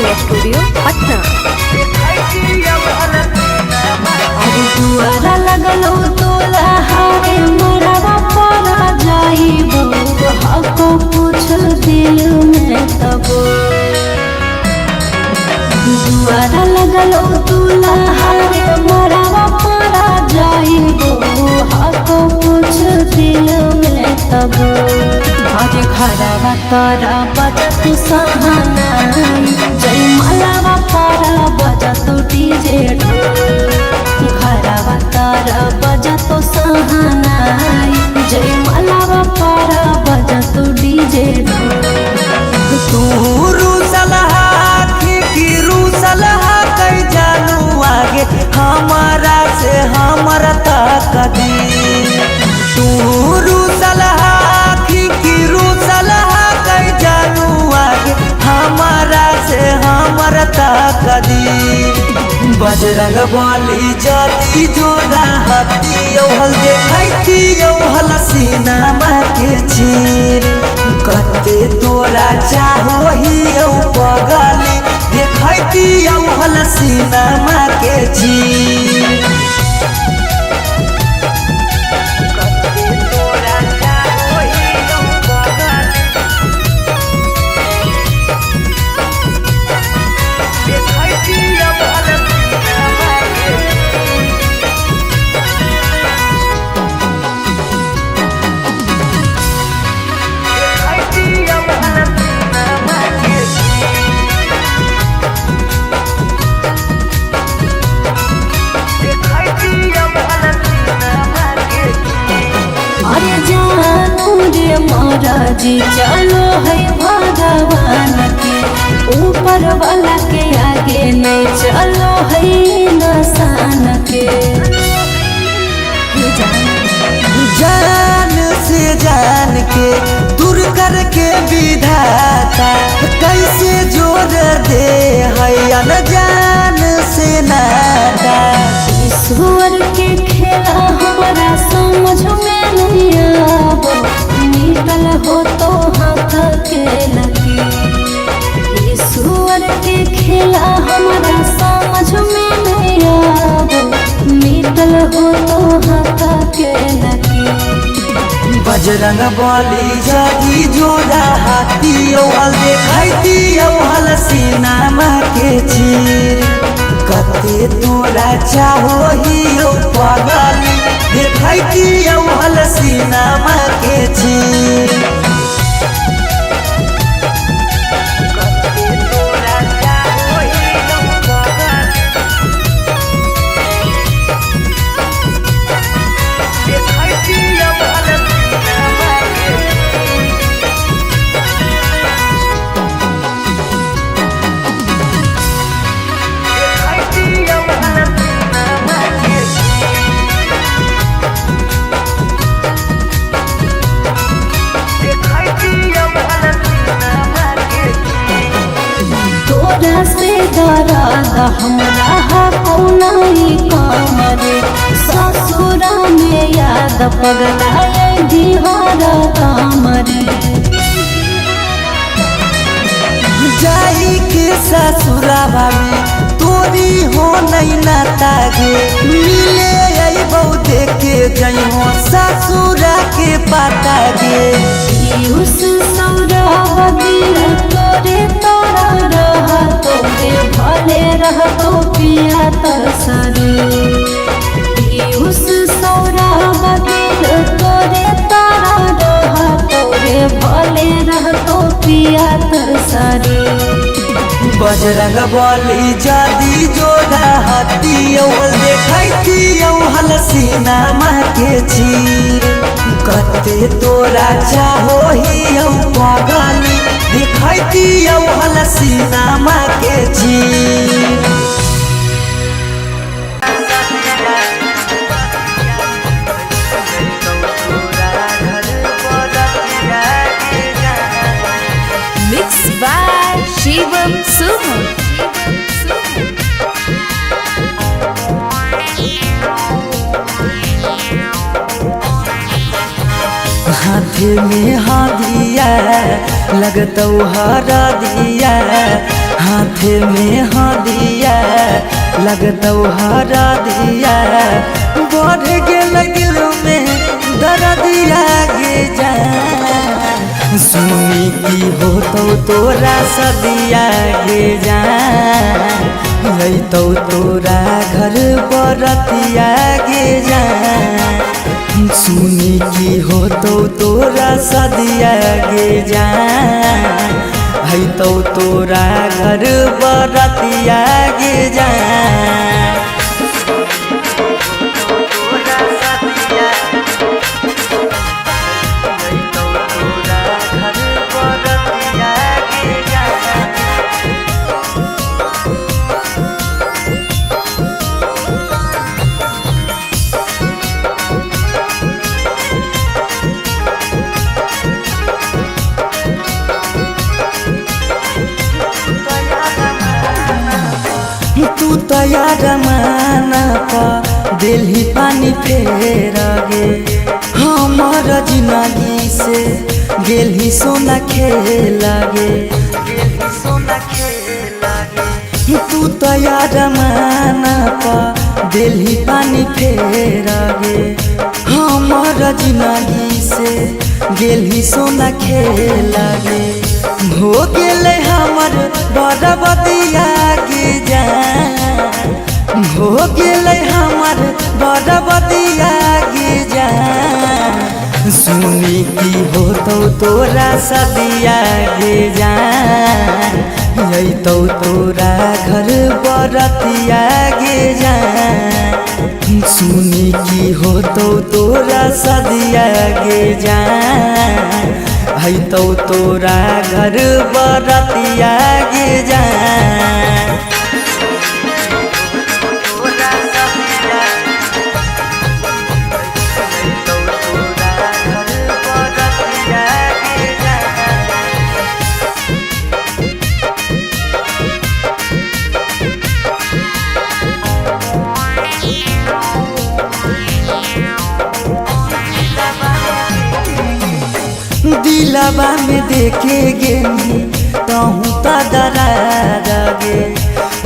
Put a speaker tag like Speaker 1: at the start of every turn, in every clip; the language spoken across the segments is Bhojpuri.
Speaker 1: Recording studio Patna.
Speaker 2: अरे दुआरा लगलो तोला हारे मरवा परा जाइबो हको पूछल दिल में तबो। दुआरा लगलो तोला हारे मरवा परा जाइबो हको पूछल दिल में तबो। आज घरवा तारा बजत सहानाई जय मलावा पारा बजत डीजे घरवा तारा बजत सहानाई जय मलावा पारा बजत डीजे।
Speaker 3: तू रूसलहा की रूसलहा कई जानू आगे हमारा से हमारा तकदी। तू रूसलहा की रूसलहा कई जानू आगे हमारा से हमारा तकदी। बजरंग बली जदी जोड़ा हती हल देखती हल सीना के चीर कते तोरा चाहो ही पगली देखती हल सीना के चीर।
Speaker 2: अरे जानू रे महाराजी चलो है भगवान के ऊपर वाला के आगे नहीं चलो है नसान के।
Speaker 3: जान से जान के दूर करके विधाता कैसे जोड़ दे है अनजान से नाता।
Speaker 2: ईश्वर के खेला हमारा समझ में नहीं आवो निकल हो तो हाथ के लगी। ईश्वर के खेला हमारा समझ में नहीं आवो निकल हो तो हाथ के लगी।
Speaker 3: बजरंग बली जदी जोड़ा हाथी हल देखती हल सीना के चीर कते तोरा चाहो ही पगली देखती हल सीना के चीर।
Speaker 2: तोरा से डरादा हमरा कौनाई काम रे ससुरा में याद पगलाए दिहारा काम रे।
Speaker 3: जाई के ससुराबा में तोरी हो नहीं नाता गे मिले आई बहु देखे जई हो ससुरा के पाता गे।
Speaker 2: उस सौरा बदिल तोरे तोरा रह तोरे भले रह तो पिया तरसरे। उस सौरा बदिल तोरे तोरा रह तोरे भले रह तो पिया तरसरे।
Speaker 3: बजरंग बली जदी जोड़ा हती हल देखती हल सीना के चीर कते तोरा चाहो ही पगली देखती हल सीना के चीर।
Speaker 1: मिक्स बाय शिवम सुमन।
Speaker 3: हाथ में हादिया लगतौ हरा दिया हाथे में हदिया लगतौ हरा दिया बढ़ गेल दिल में दर्दिया गे जान सुनी की होतौ तोरा सदिया गे जान अइतौ तोरा घर बरतिया गे जान सुनी की होतौ तोरा सदिया गे जान अइतौ तोरा घर बरतिया गे जान तू तैयार माना पा दिल्ली पानी फेर गे हमर जिंदगी से गेली सोना खेल गे तू तैयार माना पा दिल्ली पानी फेर गे हमर जिंदगी से गेली सोना खेल गे हो गेले हमर बरबदिया गे जान हो गेले हमर बरबदिया गे जान सुनी की होतौ तोरा सदिया गे जान अइतौ तोरा घर बरतिया गे जान सुनी की होतौ तोरा सदिया गे जान अइतौ तोरा घर बरतिया गे जान दिलवा में देखे गेनी कहूँ तो दरार गे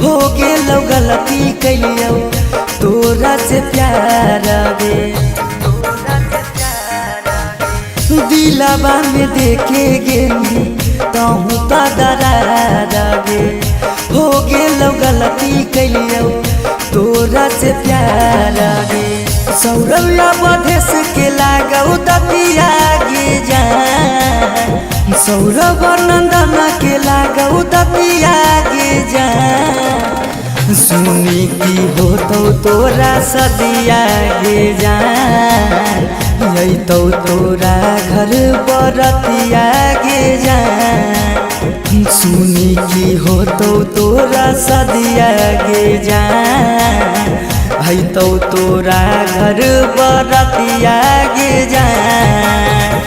Speaker 3: हो गेलौ गलती कैलियो तोरा से प्यार गे दिलवा में देखे गेनी कहूँ तो दरार गे हो गेलौ गलती कैलियो तोरा से प्यार गे सौरव्या बधेस के लागौ दतिया गे जान सौरभ नंदन के लागौ दतिया गे जान सुनी की होतौ तोरा सदिया गे जान अइतौ तोरा घर बरतिया गे जान सुनी की होतौ तोरा सदिया गे जान अइतौ तोरा घर बरतिया गे जान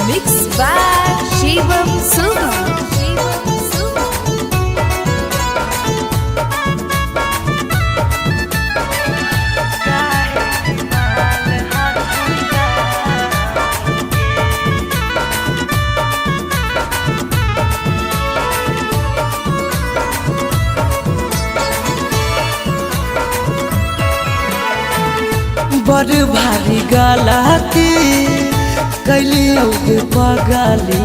Speaker 1: Mixed by Shivam Suham.
Speaker 3: बड़ भारी गलती कैलियो के पगली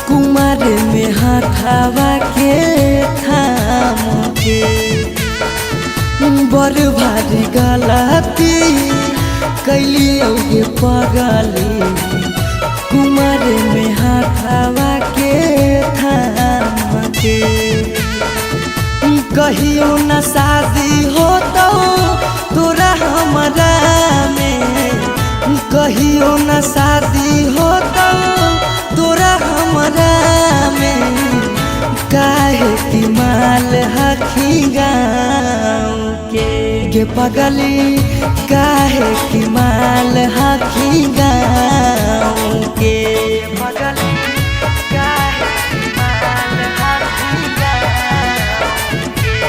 Speaker 3: कुमार में हथावा के थाम के बड़ भारी गलती कैलियो के पगली कुमार में हथावा के थाम के कहियो न शादी होतौ तोरा हमरा में कहियो न शादी होतौ तोरा हमरा में काहे की माल हखी गाँव के पगली काहे की माल हखी गाँव के पगली काहे की माल हखी गाँव के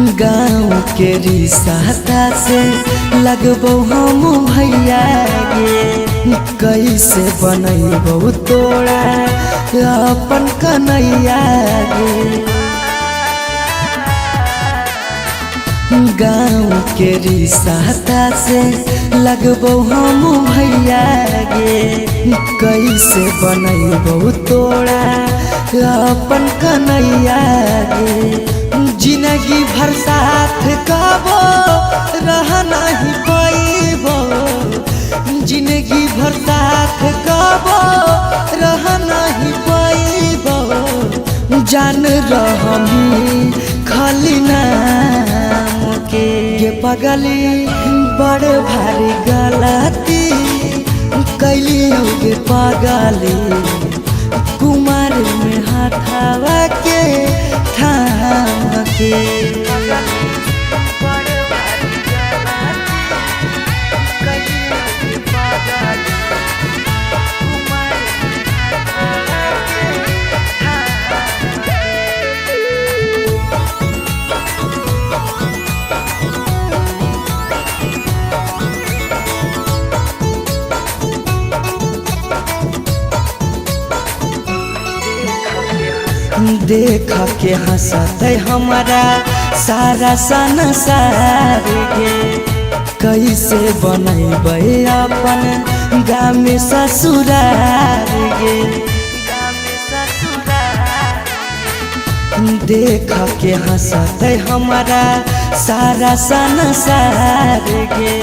Speaker 3: गाँव के रिश्ता से लगबो हम भैया गे कैसे बनैबो तोरा अपन कन्हैया गे गाँव के रिश्ता से लगबो हम भैया गे कैसे बनैबो तोरा अपन कन्हैया गे जिंदगी भर साथ कबो रह नहीं पैबो जिंदगी भर साथ कबो रह नहीं पैबो जान रहमी खाली नाम के पगली बड़ भारी गलती कैली गे पगली कुमार में हाथावा के थाम के देख के हंसत हमारा सारा संसार गे कैसे बनैबै अपन गाँव में ससुरार गे देख के हंसत हमारा सारा संसार गे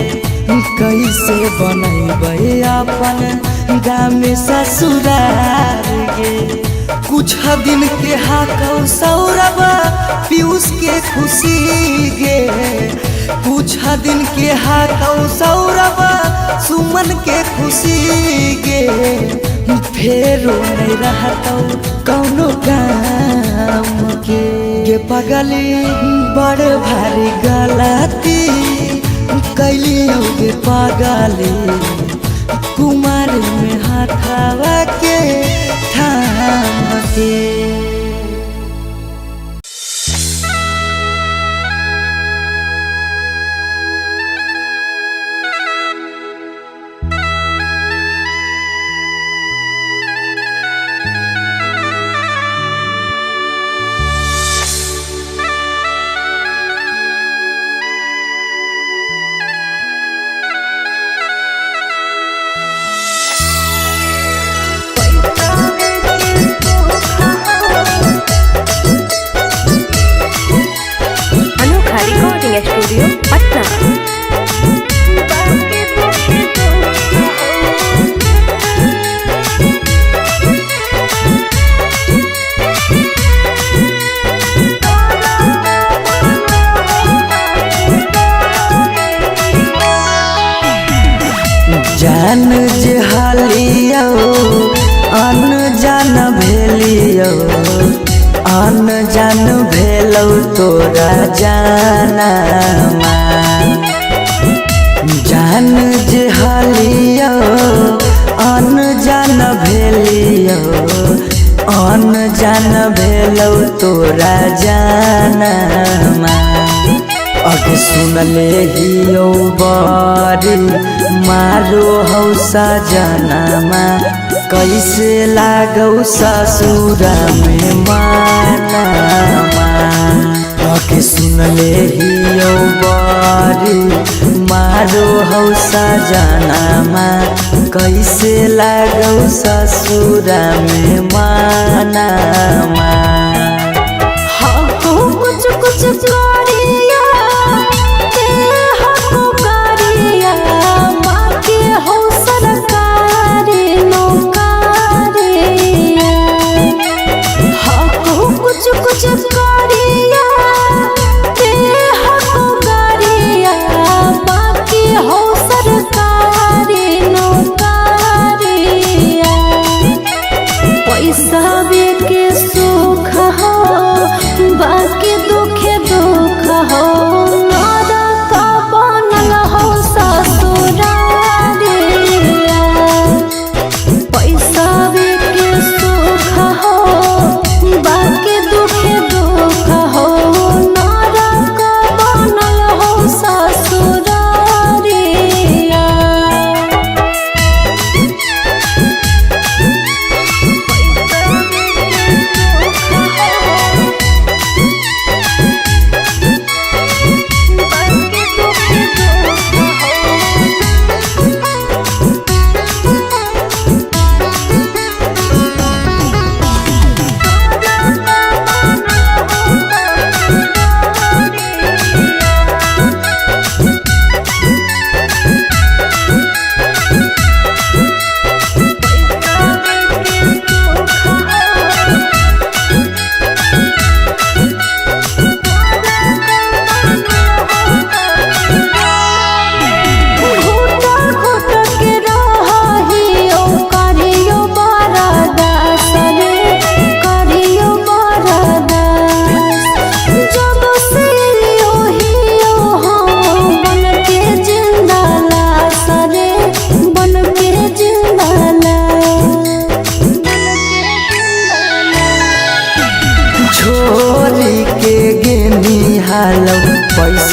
Speaker 3: कैसे बनैबै अपन गाँव में ससुरार गे कुछ दिन के हाकौ सौरभ पीयूष के खुशी गे कुछ दिन के हाकौ सौरभ सुमन के खुशी गे फेरो नहीं रहतौ कौनो काम के पगली बड़ भारी गलती कैली गे पगली कुमार में हाथावा के थाम के
Speaker 1: स्टूडियो पटना।
Speaker 3: जान जे हालियो अन जान भेलियो अन जान भेलौ तोरा जाना जान जे हालियो अन जान भेलियो अन जान भेलौ तोरा जाना अग सुनले हियो बारी मारो हौ सजनमा कैसे लागौ ससुरा में मानमा अग सुनले हियो बारी मारो हौ सजनमा कैसे लागौ ससुरा में मानमा
Speaker 2: कुछ कुछ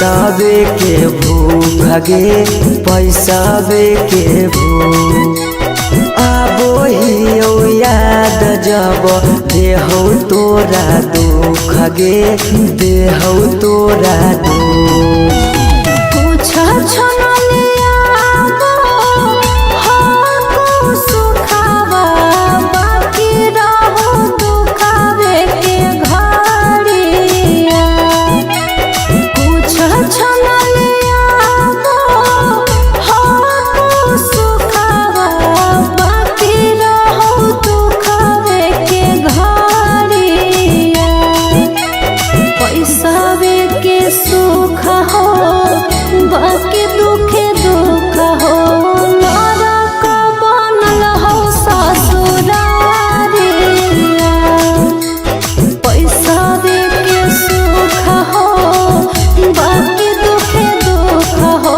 Speaker 3: पैसावे के भूख गे पैसावे के भूख आबो ही याद जब देहौ तोरा दुख गे देहौ तोरा दुख
Speaker 2: कुछ छनलिया हो सुखावा बाकी रहो दुखावे के घड़िया कुछ छनलिया हो सुखावा बाकी रहो दुखावे के घड़िया पैसावे के सुख हो बाकी दुखे दुख हो नरक बनल हो ससुरारिया पैसावे के सुख हो बाकी दुखे दुख हो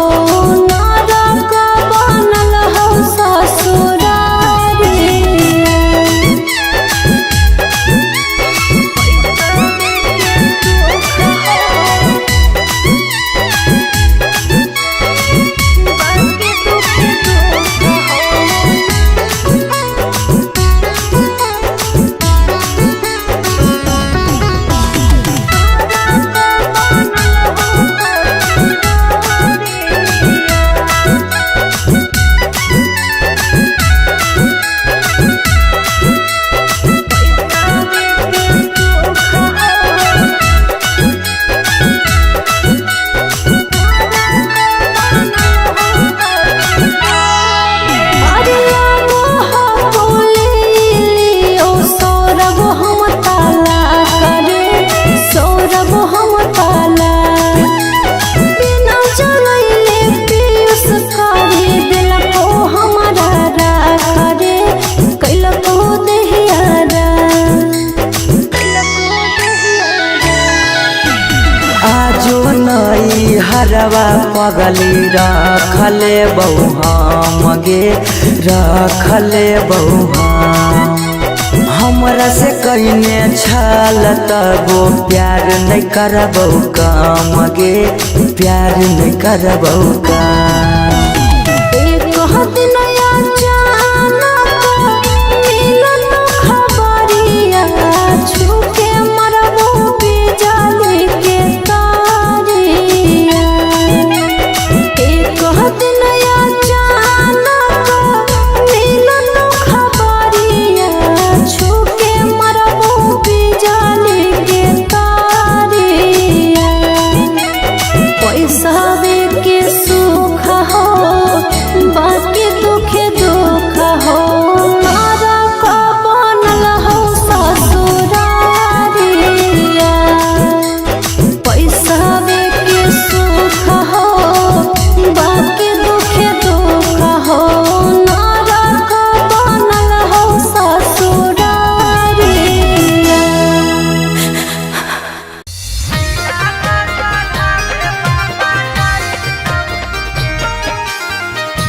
Speaker 2: नरक बनल हो ससुरारिया हरवा पगली रखले बहु हम गे रखले बहु हमरा से कइने छल तबो प्यार नहीं करबौ काम गे प्यार नहीं करबौ काम एक दिन अचानक मिलन खबरिया छूके मरबो बिजली के तारिया एक दिन अचानक मिलन खबरिया छूके मरबो बिजली के तारिया पैसावे के सुख हो बाकी दुखे दुख हो नरक बनल हो ससुरारिया पैसावे के सुख हो बाकी दुखे दुख हो नरक बनल हो ससुरारिया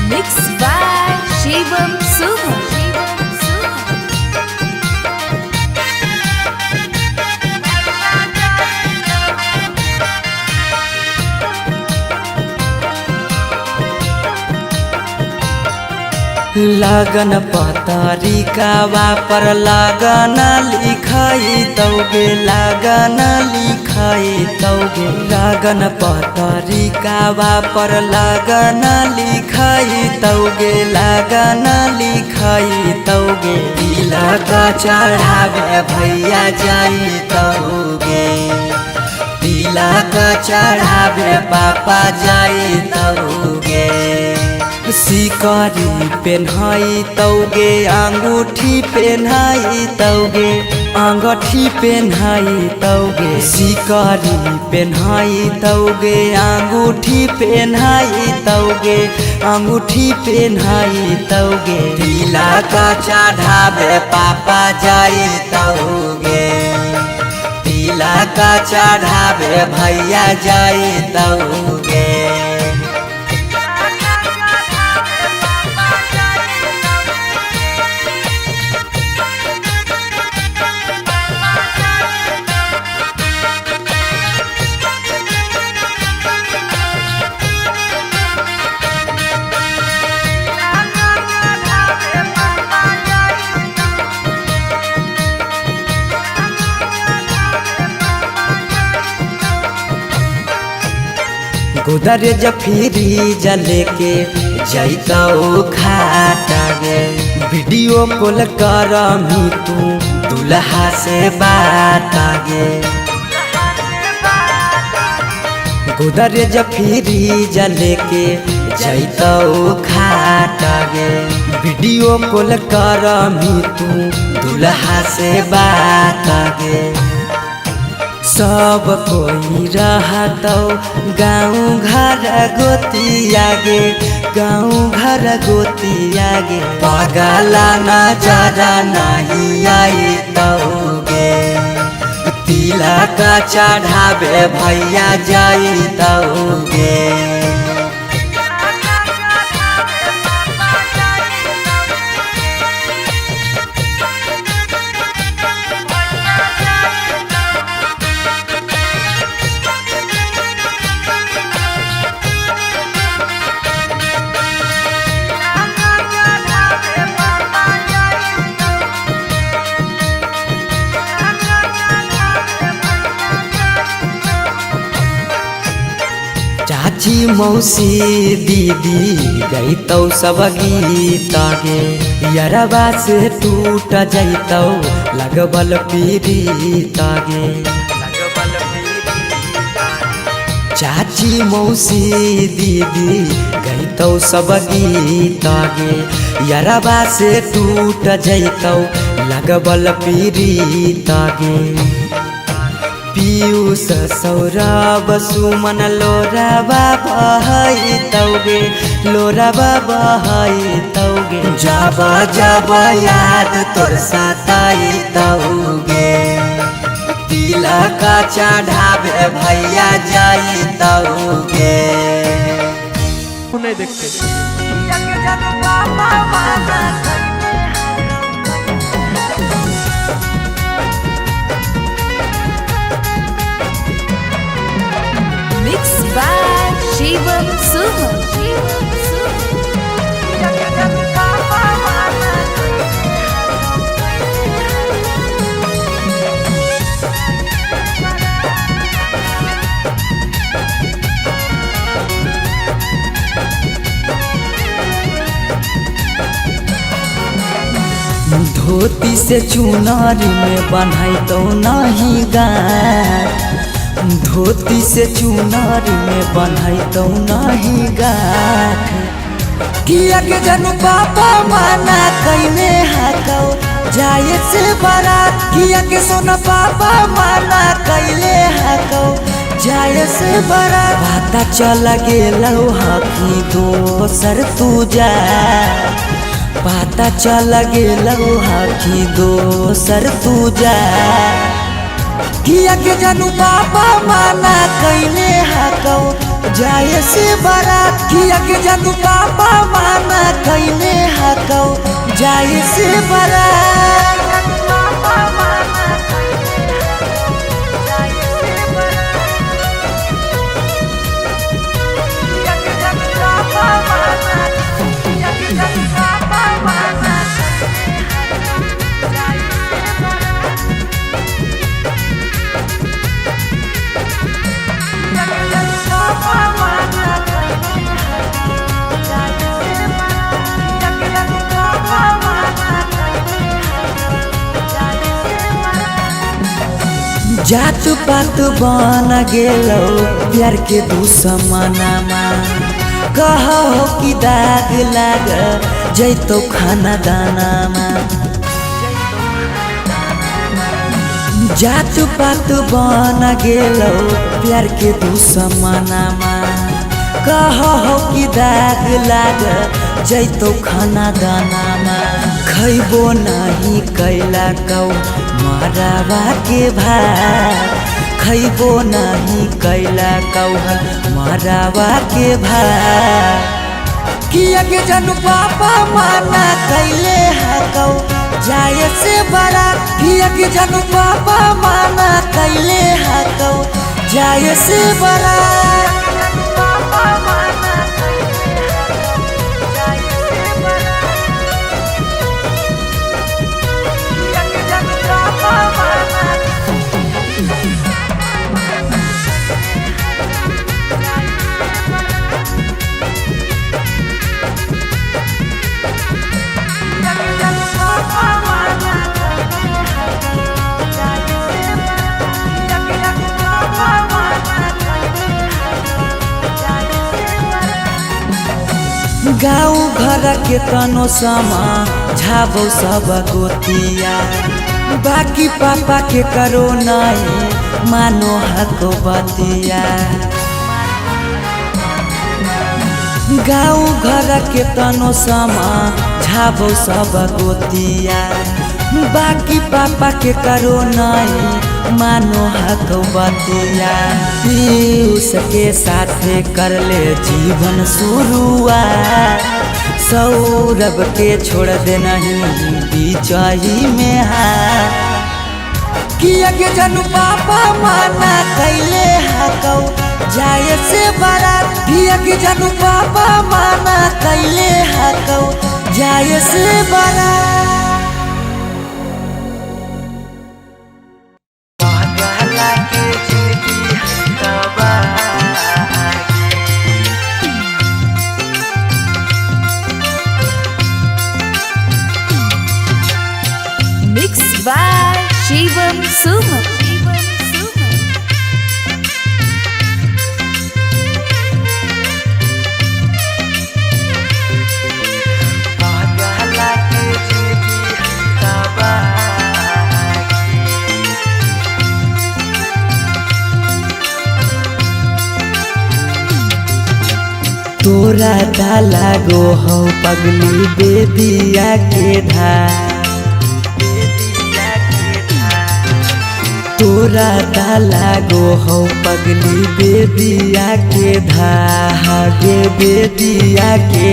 Speaker 1: Mixed by Shivam Subha.
Speaker 3: लगन पतरिकावा पर लगन लिखाई तौगे लगन लिखाई तौगे लगन पतरिकावा पर लगन लिखाई तौगे लगन लिखाई तौगे तिलक चढ़ावे भैया जाई तौगे तिलक चढ़ावे पापा जाई तौगे सिकरी पेन्हाई तौगे अंगूठी पेन्हाई तौगे अंगूठी पेन्हाई तौगे सिकरी पेन्हाई तौगे अंगूठी पेन्हाई तौगे अंगूठी पेन्हाई तौगे तिलक चढ़ावे पापा जाई तौगे तिलक चढ़ावे भैया जाई तौगे गोदरे जफीरी जले के जैतौ खाटा गे वीडियो कॉल कर तू दुल्हा से बात गे गोदरे जफीरी जले के जैतौ खाटा गे वीडियो कॉल कर तू दुल्हा से बात गे सब कोई रहतौ गाँव घर गोतिया गे गाँव घर गोतिया गे पगला नजरा नहीं आई गे तिलक चढ़ावे भैया जाई गे चाची मौसी दीदी गईतौ सब गीत गे यरबा से टूट जैतौ लगबल पीड़ित गे चाची मौसी दीदी गईतौ सब गीत गे यरबा से टूट जैतौ लगबल पीड़ित गे पीयूष सौरभ सुमन लोरबा बहैतौगे लोरबा बहैतौगे जब जब याद तोर सताइतौगे तिलक चढ़ावे भैया जाइतौगे
Speaker 4: नहीं देखते
Speaker 1: Mixed by Shivam Suman.
Speaker 3: धोती से चुनारी में बन्हैतौ नहीं गाय धोती से चुनारी में बन्हैतौ नहीं गाठ किया के जनु पापा माना कैने हकौ जाए से बारात किया के सोना पापा माना कैले हकौ जाए से बारात पता चल गेलौ हकी दोसर तू जा पता चल गेलौ हकी दोसर तू जा किया के जानू पापा माना कैने हकौ जाए से बारात किया के जानू पापा माना कैने हकौ जाए से बारात जात पात बन गेलौ प्यार के दुश्मनमा कहो कि दाग लाग जैतौ खाना दानामा जात पात बन गेलौ प्यार के दुश्मनमा कहो कि दाग लाग जैतौ खाना दानामा खैबो नहीं कैला कौ मरावा के भात खैबो नहीं कैला कौ मरावा के भात किया के जानू पापा माना कैले हकौ जाए से बारात किया के जानू पापा माना कैले हकौ जाए से बारात गाँव घर के तनो समा झाबो सब गोतिया बाकी पापा के करो नहीं मानो हको बतिया गाँव घर के तनो समा झाबो सब गोतिया बाकी पापा के करो नहीं मानो हको बतिया पीयूष के साथे कर ले जीवन शुरुआत सौरभ के छोड़ दे नहीं बीचही में किया के जनू पापा माना कैले हकौ जाए से बारात किया के जनू पापा माना कैले हकौ जाए से बारात
Speaker 1: Mixed by Shivam Suman.
Speaker 3: तोरा डाला गो हो पगली बेदिया के धार तोरा डाला गो हो पगली बेदिया के धागे बेदिया के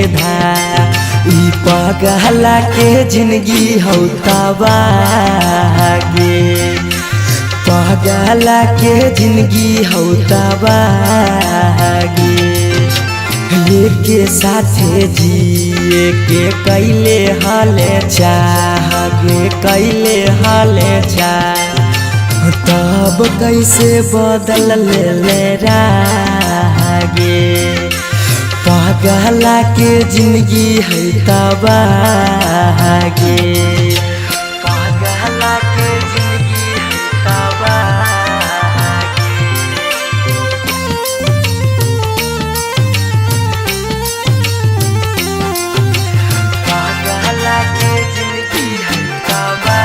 Speaker 3: ई पगला के जिंदगी हो तबागे पगला के जिंदगी हो तबागे के साथे जिए के कैले हाले चाहगे कैले हाले चाह तब कैसे बदल ले रागे पगला के जिंदगी है तबागे पगला के जिंदगी है तबागे पगला के जिंदगी है तबागे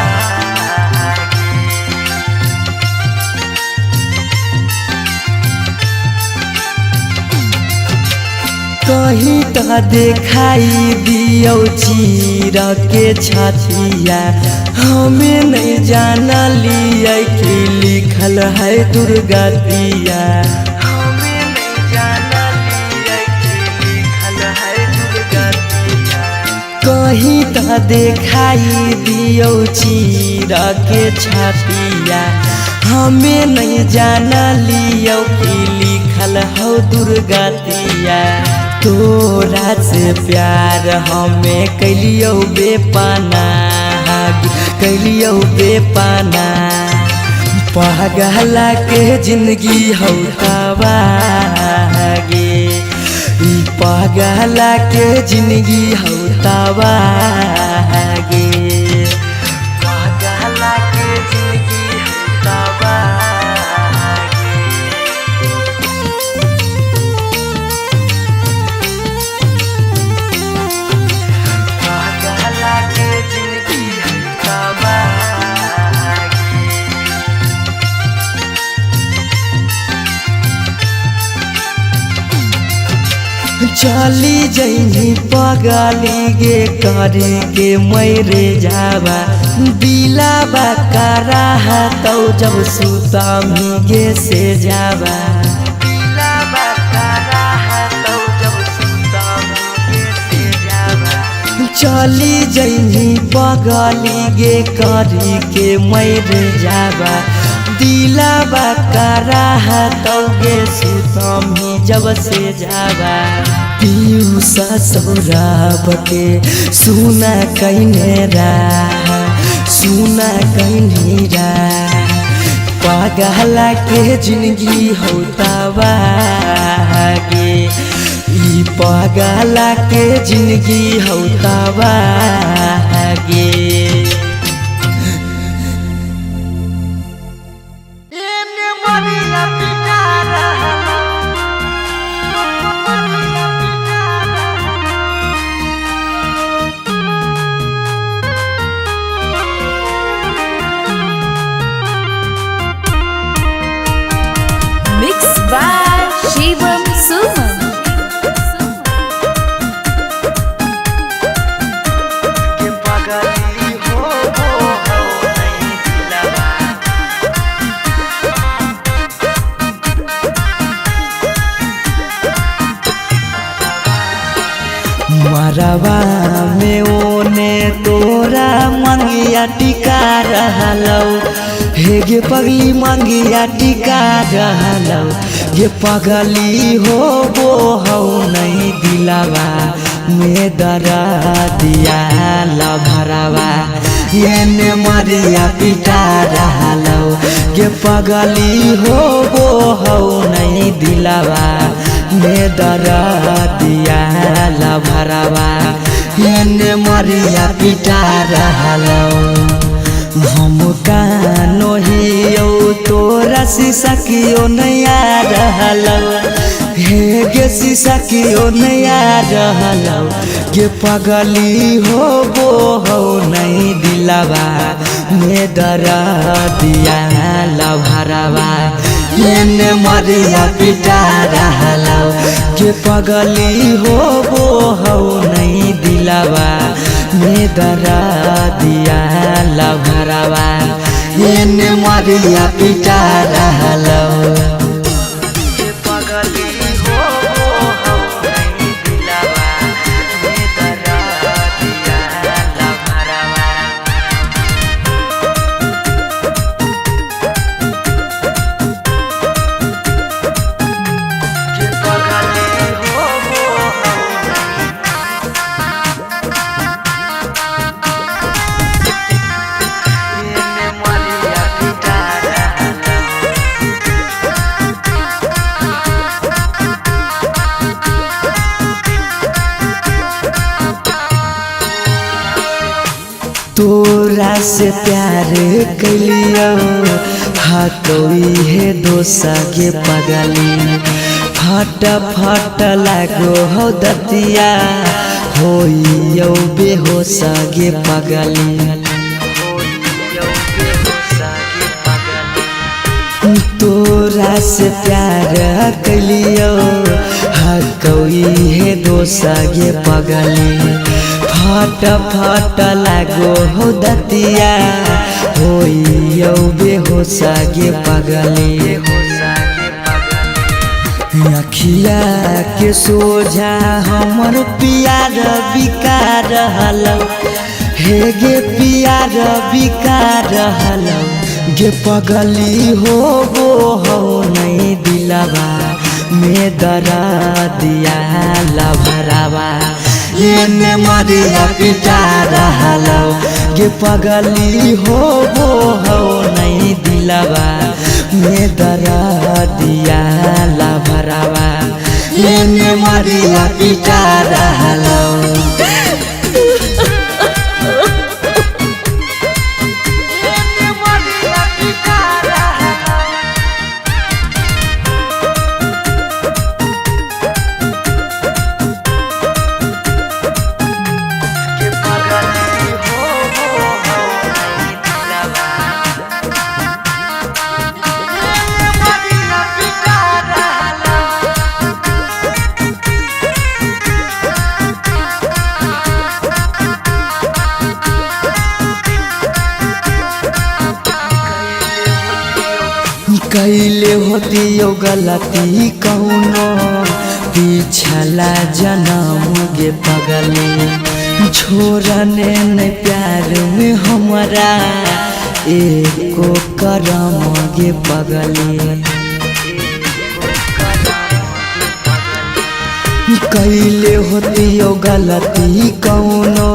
Speaker 3: कहीं तो देखाई दियो चीर के छतिया हमें नहीं जाना लिया कि लिखल है दुर्गतिया हमें नहीं जाना लिया कि लिखल है दुर्गतिया कहीं तो देखाई दियो चीर के छतिया हमें नहीं जाना लियो कि लिखल हो दुर्गतिया तोरा से प्यार हमें कैलियो बेपाना कैलियो बेपाना पगला के जिंदगी हो तबागे पगला के जिंदगी हो तबागे पगला के जिंदगी हो तबागे पगला के जिंदगी हो तबागे चली जैनी पगली गे करे के मैरे जावा दिलाबा करा तो जब सुतामी गे से जावा दिलाबा करा तो जब सुतामी गे से जावा चली जैनी पगली गे करे के मैरे जावा दिलाबा करा तो गे सुतामी जब से जावा पीयूष सौरभ के सुना कैने सुना कैने पगला के जिंदगी हो तबागे ई पगला के जिंदगी हो तबागे घरवा में ओने तोरा मंगिया टिका रहलौ हे गे पगली मंगिया टिका रहलौ ये पगली हो वो हौ नहीं दिलावा में दरा दिया लभरावा ये मरिया पिटा रहलौ ये पगली हो वो हौ नहीं दिलावा में दरा दिया लभरावा ये मरिया पिटा रहलौ हम कानो हियो तोरा शीशा कियो नया रहलौ हे गे शीशा कियो नया रहलौ गे पगली हो वो हो नहीं दिलावा में दरा दिया लभरावा ये मरिया पिटा रहलौ गे पगली हो वो हो नहीं दिलावा में दरा दिया लभरावा ये मरिया पिटा रहलौ तोरा से प्यार कलियो हतोई है दोसा के पगली फट फट लागो हो दतिया होइयो बेहोश गे पगली तोरा से प्यार कलियो हतोई है दोसा गे पगली फट फट लागो हो दतिया होइयो बेहोश गे पगली अखिया के सोझा हमर पियार बिका रहलौ हे गे पियार बिका रहलौ गे पगली हो वो हो नहीं दिलावा में दरा दिया लभरावा ये मरिया पिटा रहलौ गे पगली हो वो हो नहीं दिलावा में दरा दिया लभरावा ये मरिया पिटा रहलौ कैले होतियो गलती कौनो पिछला जन्म गे पगली छोड़ने न प्यार में हमरा एको करम गे पगली कैले होतियो गलती कौनो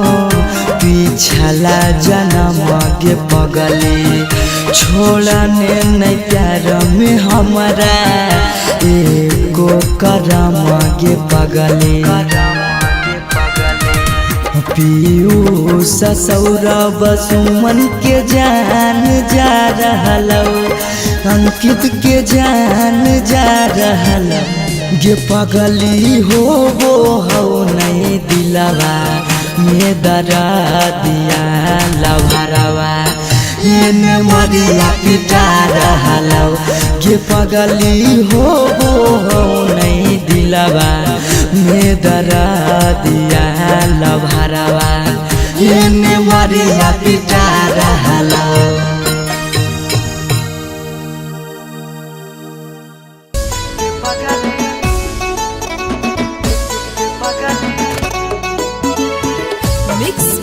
Speaker 3: पिछला जन्म गे पगली छोड़ने नहीं प्यार में हमरा एको करम गे पगली पीयूष सौरभ सुमन के जान जा रहलौ अंकित के जान जा रहलौ गे पगली हो वो हो नहीं दिलावा में दरा दिया लभरावा ये मरिया पिटा रहलौ गे पगली हो वो हो नहीं दिलावा में दरा दिया लभरावा ये मरिया पिटा रहलौ।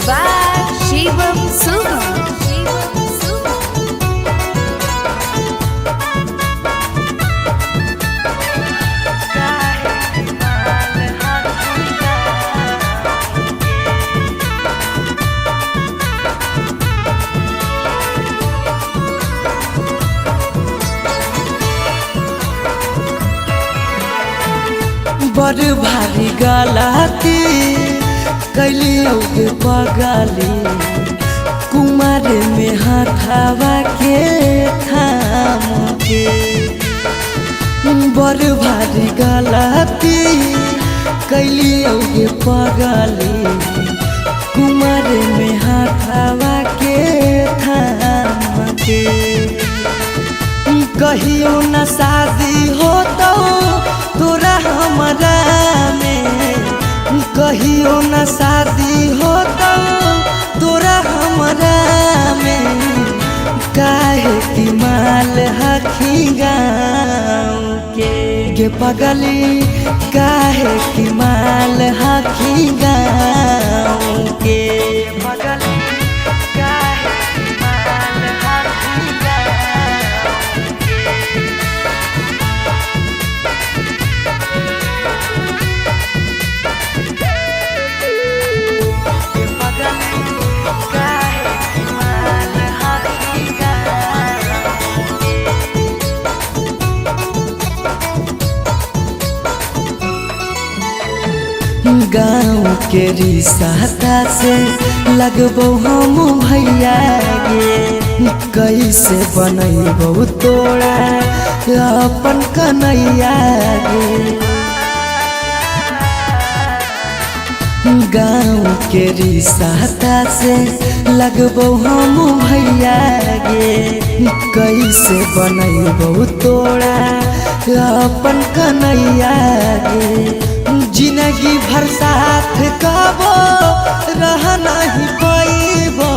Speaker 1: by Shivam Sumam.
Speaker 3: बड़ भारी गलती कैली औके पगली कुमार में हाथावा के थाम के बड़ भारी गलती कैली औके पगली कुमार में हाथावा के थाम के कहियो न शादी हो तो तोरा हमरा में कहियो न शादी हो तो तोरा हमरा में काहे की माल हखी गाँव के पगली काहे की माल हखी गाँव के पगली काहे की माल हखी गाँव के गाँव के रिश्ता से लगबो हम भैया गे कैसे बनैबो तोरा अपन कन्हैया गे गाँव के रिश्ता से लगबो हम भैया गे कैसे बनैबो तोरा अपन कन्हैया गे जिंदगी भर साथ कबो रह नहीं पाइबो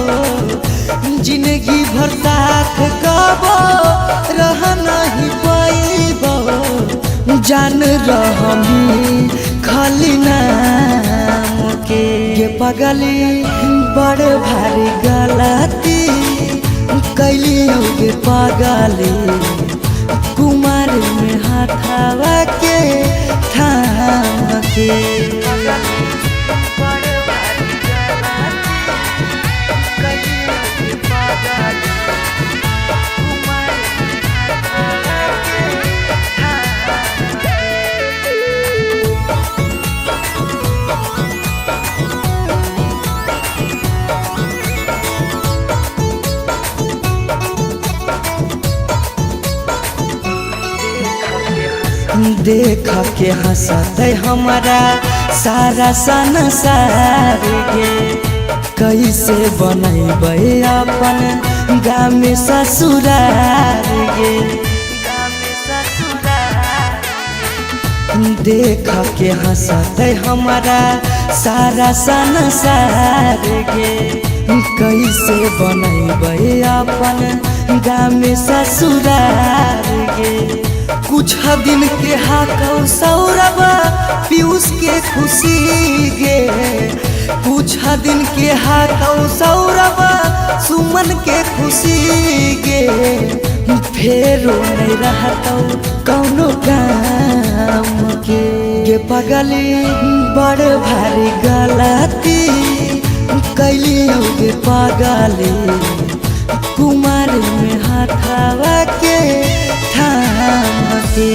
Speaker 3: जिंदगी भर साथ कबो रह नहीं पाइबो जान रहमी खाली नाम के ये पगली बड़ भारी गलती कैली होगे पगली कुमार में हाथावा के थाम के देख के हंसत हमारा सारा संसार गे कैसे बनैबै अपन गाँव में ससुरार गे देख के हंसत हमारा सारा संसार गे कैसे बनैबै अपन गाँव में ससुरार गे कुछ दिन के हाकौ सौरभ पीयूष के खुशी गे कुछ दिन के हाकौ सौरभ सुमन के खुशी गे फेरो नहीं रहतौ कौनो काम के गे पगली बड़ भारी गलती कैली गे पगली कुमार में हाथावा के थाम के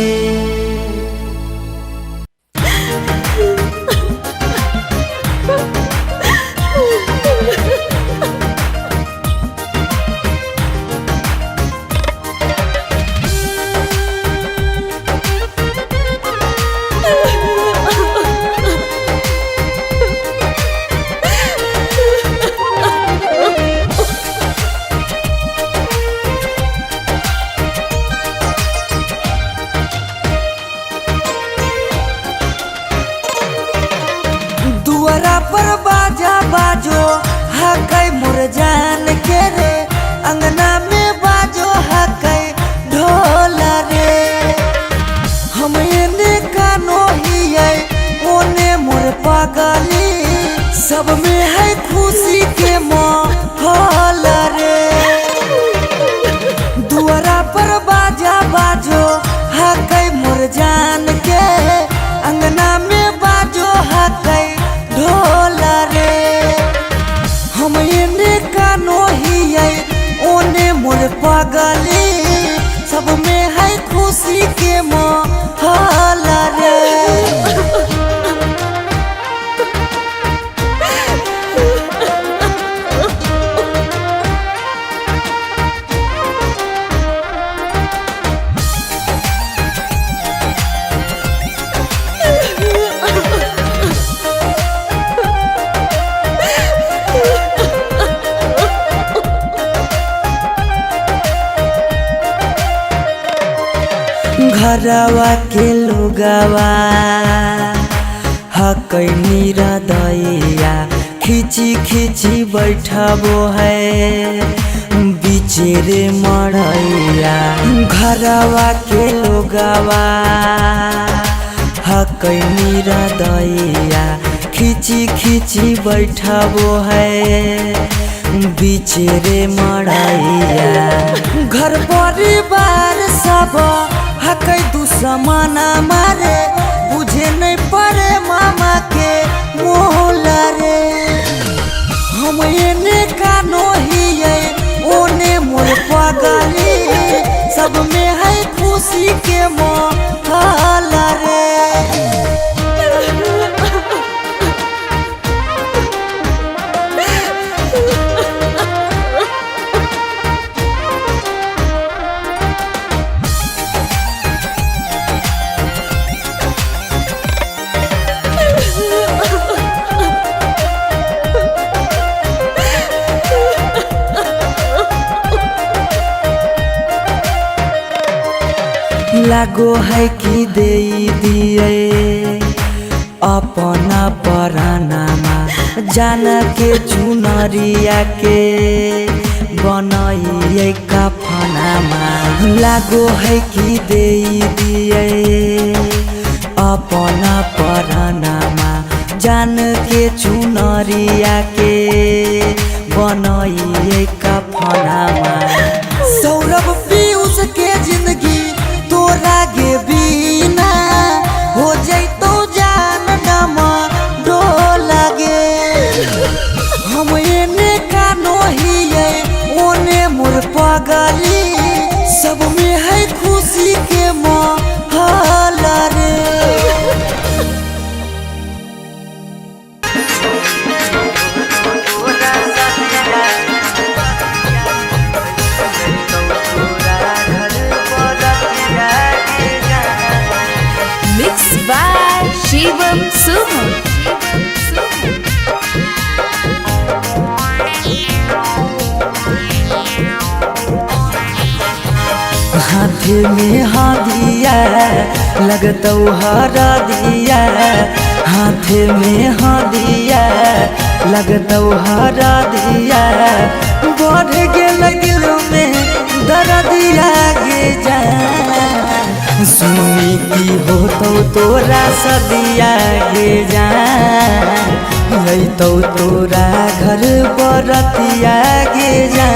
Speaker 3: पर बाजा बाजो हकै मोर जान के रे अंगना में बाजो हकै ढोल रे हम एने कानो हियै ओने मोर पगली सब में है खुशी पगली सब में है खुशी के माहौल रे। घरवा के लोगवा हकैनी हृदया खिची खिची बैठबो है बिचेरे मड़ैया। घरवा के लोगवा हकैनी हृदया खिची खिची बैठबो है बिचेरे मड़ैया। घर परिवार सब हकै दुश्मन मारे बुझे नहीं पड़े मामा के मोहल रे। हम एने कानो हिये ओने मोर पगली सब में है खुशी के माहौल रे। लागो है कि दे दिए अपना परानामा जान के चुनरिया के बनाइए कफनामा। लागो है कि दे दिए अपना परानामा जान के चुनरिया के बनाइए कफनामा। सौरभ पीयूष के जिंदगी तोरा गे बिना हो जैतो जान नमा डोल गे। हम एने कानो हिये ओने मोर पगली सब में है खुशी के माहौल रे।
Speaker 1: Mixed by Shivam Suham.
Speaker 3: हाथ में हादिया लगतौ हरा दिया। हाथ में हादिया लगतौ हरा दिया। बढ़ गेल दिल में दर्दिया गे जा। सुनी की होतौ तोरा सदिया गे जा। लैतौ तोरा घर बरतिया गे जा।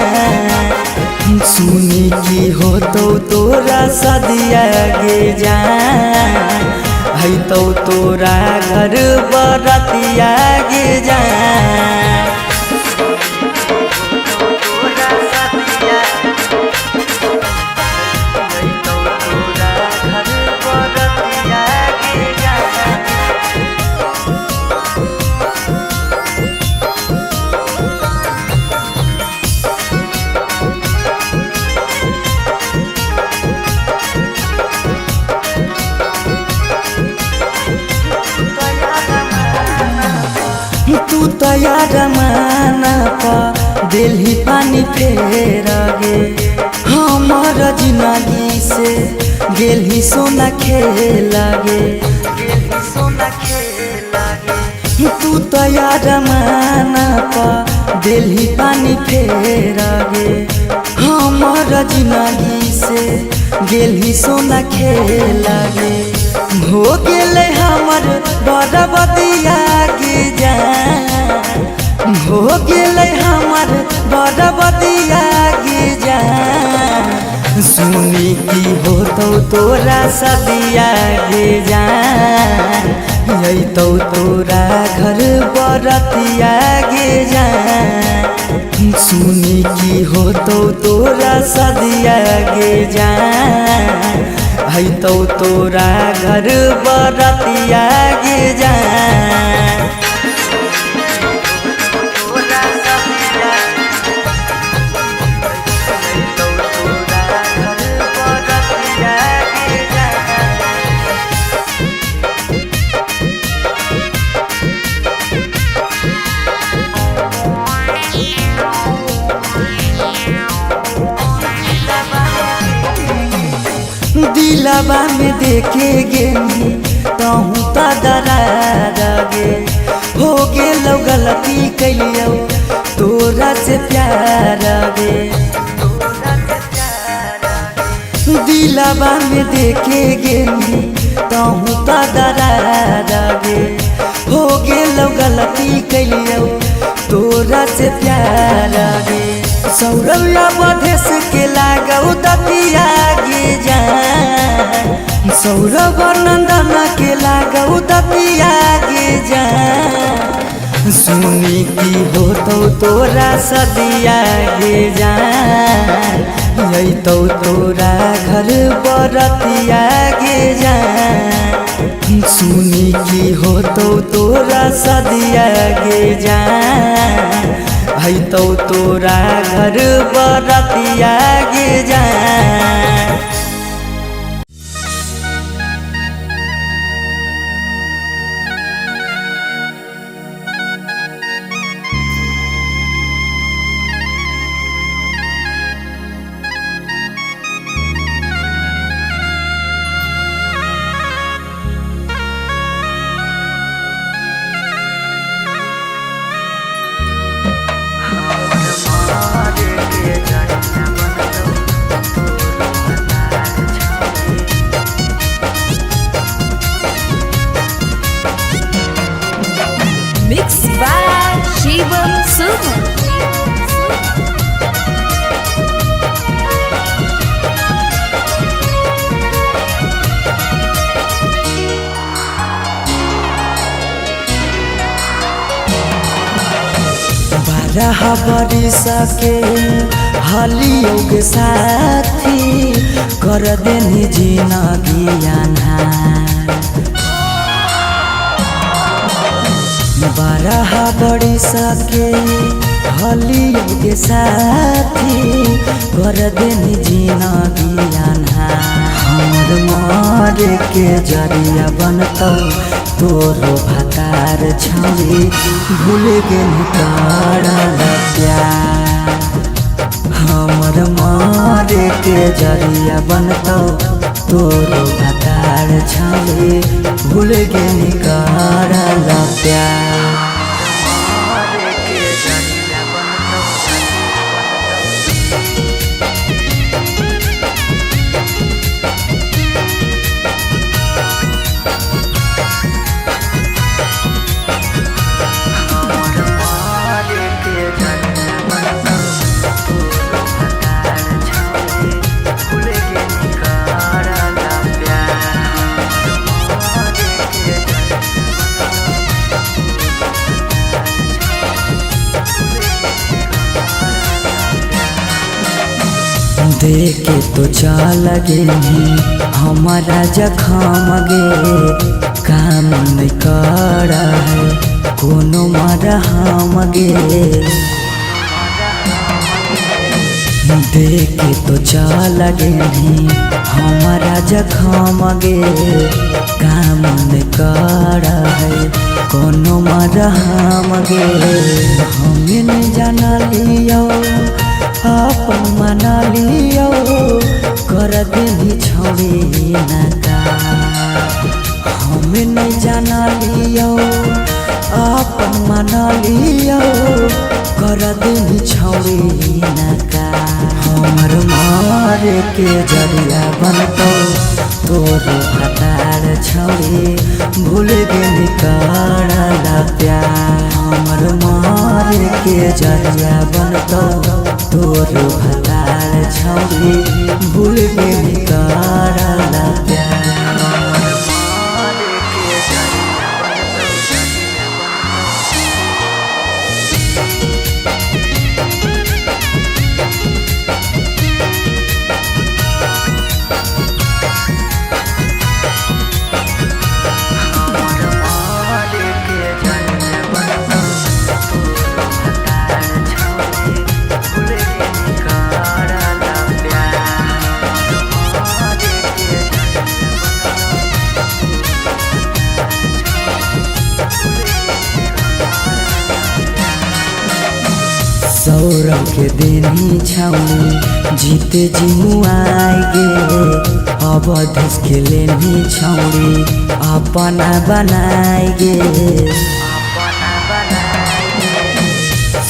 Speaker 3: सुनी की होतौ तोरा सदिया गे जा। हैतौ तोरा घर बरतिया गे जा। तू तैयार माना पा दिल्ली पानी फेर गे। हमार जिंदगी से गेली सोना खेल गे। तू तैयार माना पा दिल्ली पानी फेर गे। हमार जिंदगी से गेली सोना खेल गे। हो गेले हमर बरबदिया गे जा। हो गेले हमर बरबदिया गे जा। सुनी की होतौ तोरा सदिया गे जा। यही तो तोरा घर बरतिया गे जा सुनी की हो तो तोरा सदिया गे जा है तो तोरा घर बरतिया गे जा दिलवा में देखे गे कहूँ तो दरार गे हो गेलो गलती कैलियो तोरा से प्यार गे दिलवा में देखे गे कहूँ तो दरार गे हो गेलो गलती कैलियो तोरा से प्यार गे सौरव्या बधेश के लागौ दतिया गे जा सौरभ नंदन के लागौ दतिया गे जा सुनी की हो तो तोरा सदिया गे जा यही तो तोरा घर बरतिया गे जा सुनी की हो तो तोरा सदिया गे जा है तो तोरा घर बरतिया गे जा
Speaker 1: Mixed by Shivam Suman.
Speaker 3: बारह बरिस के हलियो के साथी कर देनी जिंदगी अन्हार 12 बरिस के हलियो के साथी कर देनी जिंदगी अन्हार हमर मारे के जरिया बनतौ तोरो भतार छौरी भूल गेली करल प्यार हमर मारे के जरिया बनतौ तोरो भतार छौरी भूल गेली करल प्यार देखे तो चल गे हमारा जखम गे काम नहीं कर कोनो मरहम गे देखे तो चल गे हमारा जखम गे काम नहीं कर कोनो मरहम गे हमें नहीं जाना लियो अपन मना लियो कर देनी छोड़ी नका हमें नहीं जाना लियो अपन मना लियो कर देनी छोड़ी नका हमर मार के जरिया बनतो तोरो भतार छोड़ी भूल गेली करल प्यार हमर मार के जरिया बनतो तोरो भतार छौरी भूल गेली करल प्यार सौरभ के देनी छौड़ी जीते जिमुआई गे अवधेश के लेनी छौड़ी अपना बनाई गे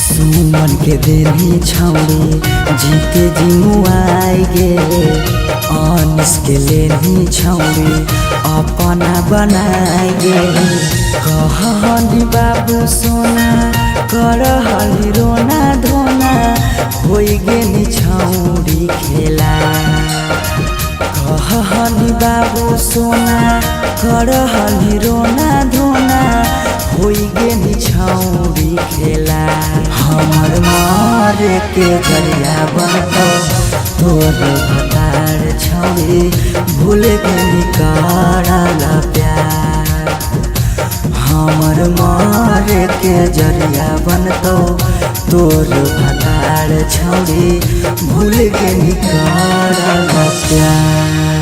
Speaker 3: सुमन के देनी छौड़ी जीते जिमुआई गे अनिस के लेनी छौड़ी अपना बनाई गे कहनी बाबू सोना करहली रोना धोना होई गेनी छौड़ी खेला कहनी बाबू सोना करहली रोना धोना होई गेनी छौड़ी खेला हमर मारे के जरिया बनतो तोर भतार छौड़ी भूल गेनी कराला प्यार हमर मारे के जरिया बनतो तोर भतार छौड़ी भूल गेनी कराला प्यार।